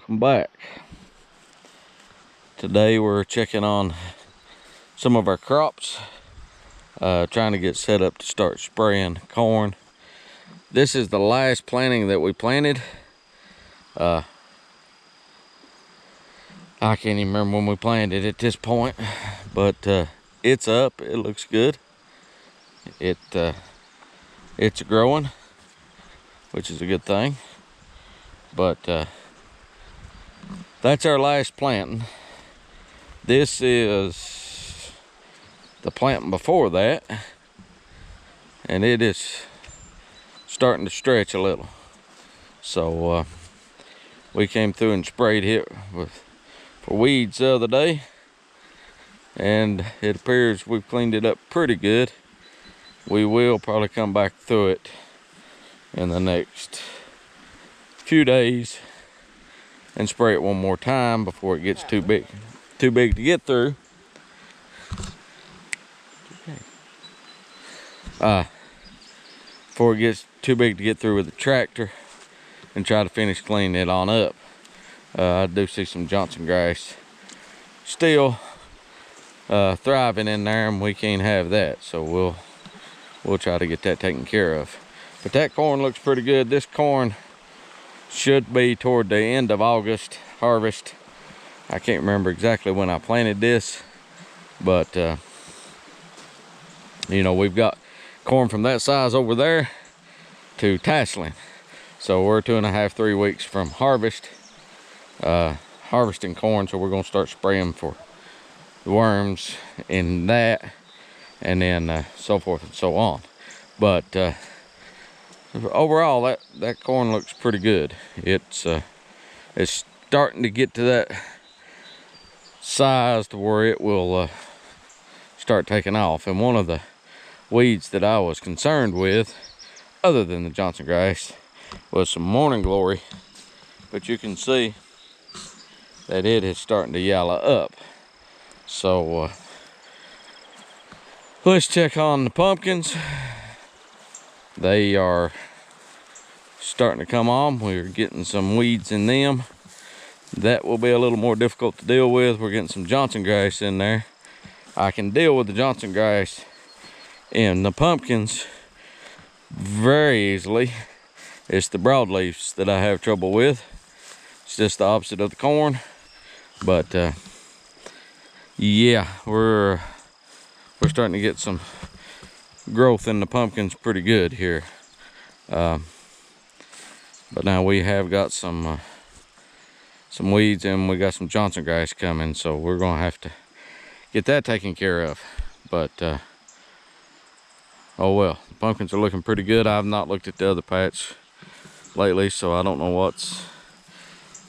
welcome back. Today we're checking on some of our crops, trying to get set up to start spraying corn. This is the last planting that we planted. I can't even remember when we planted at this point, but it's up. It looks good. It's growing, which is a good thing. But that's our last planting. This is the planting before that, and it is starting to stretch a little. So we came through and sprayed it for weeds the other day, and it appears we've cleaned it up pretty good. We will probably come back through it in the next few days and spray it one more time before it gets too big to get through. Before it gets too big to get through with the tractor, and try to finish cleaning it on up. I do see some Johnson grass still thriving in there, and we can't have that, so we'll try to get that taken care of. But that corn looks pretty good. This corn should be toward the end of August harvest. I can't remember exactly when I planted this, but you know, we've got corn from that size over there to tasseling. So we're 2.5 to 3 weeks from harvesting corn. So we're gonna start spraying for the worms in that, and then so forth and so on. But overall, that corn looks pretty good. It's starting to get to that size to where it will start taking off. And one of the weeds that I was concerned with, other than the Johnson grass, was some morning glory. But you can see that it is starting to yellow up. So let's check on the pumpkins. They are starting to come on. We're getting some weeds in them. That will be a little more difficult to deal with. We're getting some Johnson grass in there. I can deal with the Johnson grass in the pumpkins very easily. It's the broadleafs that I have trouble with. It's just the opposite of the corn. But yeah, we're starting to get some growth in the pumpkins pretty good here. But now we have got some weeds, and we got some Johnson grass coming, so we're gonna have to get that taken care of. But oh well, the pumpkins are looking pretty good. I've not looked at the other patch lately, so I don't know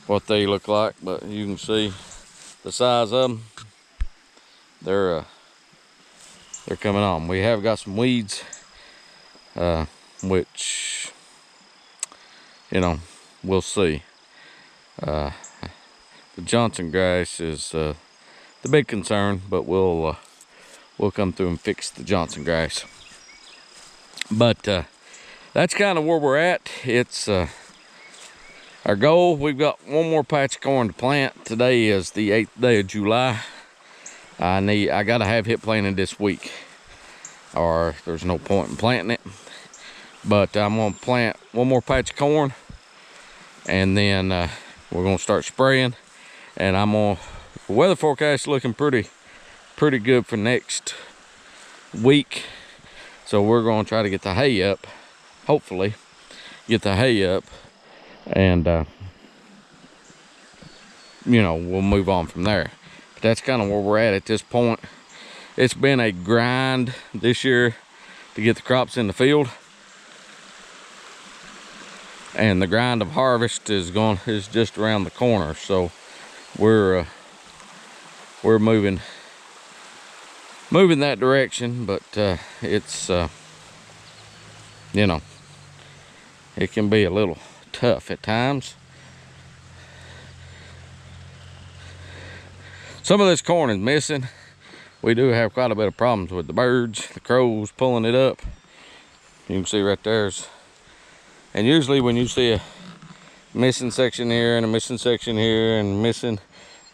what they look like, but you can see the size of them. They're coming on. We have got some weeds, which, you know, we'll see. The Johnson grass is the big concern, but we'll come through and fix the Johnson grass. But that's kind of where we're at. It's our goal. We've got one more patch of corn to plant. Today is the 8th day of July. I gotta have it planted this week, or there's no point in planting it. But I'm gonna plant one more patch of corn, and then we're gonna start spraying. And the weather forecast is looking pretty good for next week. So we're gonna try to get the hay up, hopefully get the hay up, and you know, we'll move on from there. But that's kind of where we're at this point. It's been a grind this year to get the crops in the field, and the grind of harvest is just around the corner. So we're moving that direction. But it's you know, it can be a little tough at times. Some of this corn is missing. We do have quite a bit of problems with the birds, the crows pulling it up. You can see right there's, and usually when you see missing section here and a missing section here and missing.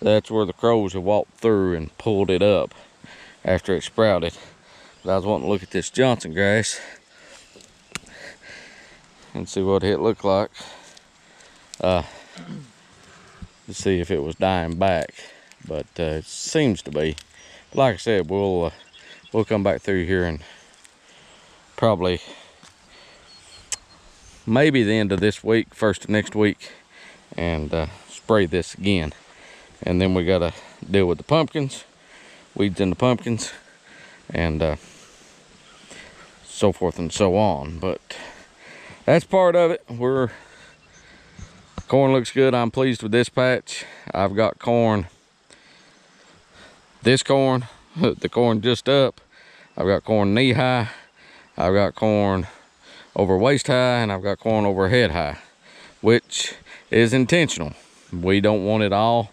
That's where the crows have walked through and pulled it up after it sprouted. But I was wanting to look at this Johnson grass and see what it looked like. To see if it was dying back, but it seems to be. But like I said, we'll come back through here and probably maybe the end of this week, first of next week, and spray this again. And then we gotta deal with the pumpkins, weeds in the pumpkins, and so forth and so on. But that's part of it. Corn looks good. I'm pleased with this patch. I've got corn, this corn, the corn just up. I've got corn knee high. I've got corn over waist high, and I've got corn over head high, which is intentional. We don't want it all.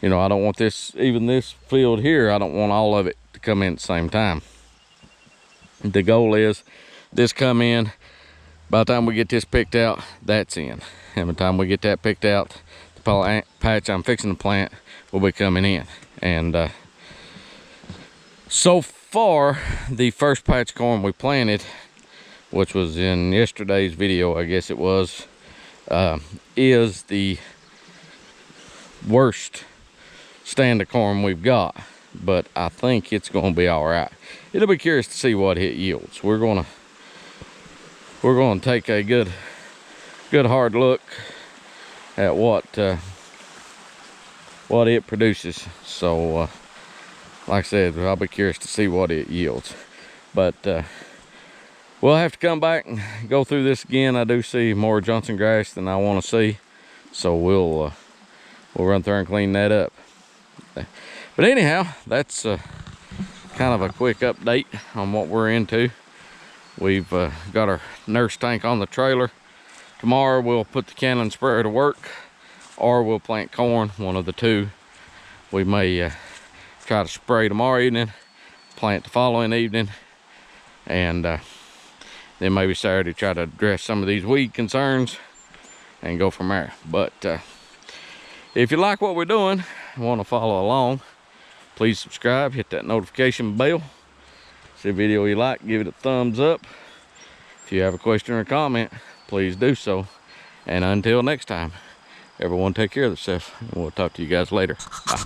You know, I don't want this, even this field here, I don't want all of it to come in at the same time. The goal is this come in, by the time we get this picked out, that's in. And by the time we get that picked out, the patch I'm fixing to plant will be coming in. And so far, the first patch of corn we planted, which was in yesterday's video, I guess it was, is the worst stand of corn we've got. But I think it's going to be all right. It'll be curious to see what it yields. We're going to take a good hard look at what it produces. So like I said, I'll be curious to see what it yields. But we'll have to come back and go through this again. I do see more Johnson grass than I want to see, so we'll run through and clean that up. But anyhow, that's kind of a quick update on what we're into. We've got our nurse tank on the trailer. Tomorrow we'll put the Cannon sprayer to work, or we'll plant corn, one of the two. We may try to spray tomorrow evening, plant the following evening, and then maybe Saturday try to address some of these weed concerns and go from there. But if you like what we're doing, want to follow along, please subscribe, hit that notification bell. See a video you like, give it a thumbs up. If you have a question or a comment, please do so. And until next time, everyone take care of themselves, and we'll talk to you guys later. Bye.